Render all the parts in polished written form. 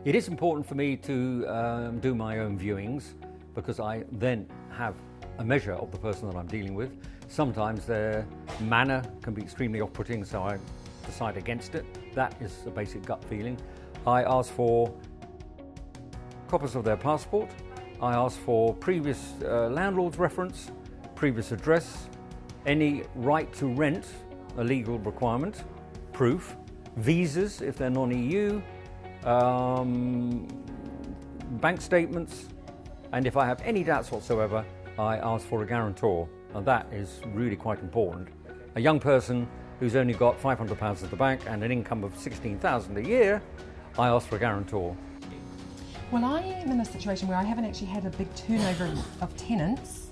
It is important for me to do my own viewings because I then have a measure of the person that I'm dealing with. Sometimes their manner can be extremely off-putting, so I decide against it. That is a basic gut feeling. I ask for copies of their passport. I ask for previous landlord's reference, previous address, any right to rent, a legal requirement, proof, visas if they're non-EU, bank statements, and if I have any doubts whatsoever, I ask for a guarantor, and that is really quite important. A young person who's only got £500 at the bank and an income of £16,000 a year, I ask for a guarantor. Well, I am in a situation where I haven't actually had a big turnover of tenants.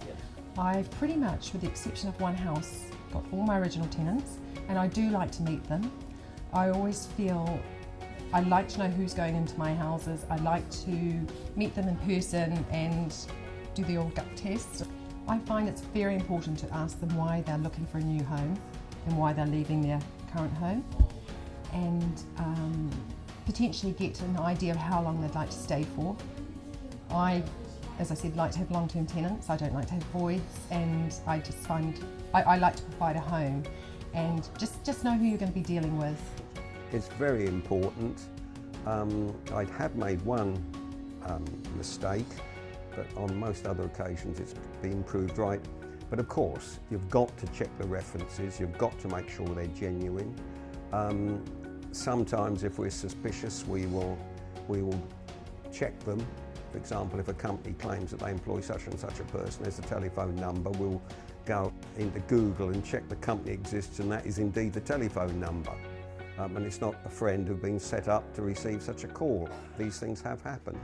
I've pretty much, with the exception of one house, got all my original tenants, and I do like to meet them. I always feel I like to know who's going into my houses. I like to meet them in person and do the old gut test. I find it's very important to ask them why they're looking for a new home and why they're leaving their current home, and potentially get an idea of how long they'd like to stay for. I, as I said, like to have long-term tenants. I don't like to have voids, and I just find I like to provide a home and just know who you're going to be dealing with. It's very important. I have made one mistake, but on most other occasions it's been proved right. But of course, you've got to check the references, you've got to make sure they're genuine. Sometimes if we're suspicious, we will check them. For example, if a company claims that they employ such and such a person, there's a telephone number, we'll go into Google and check the company exists, and that is indeed the telephone number. And it's not a friend who's been set up to receive such a call. These things have happened.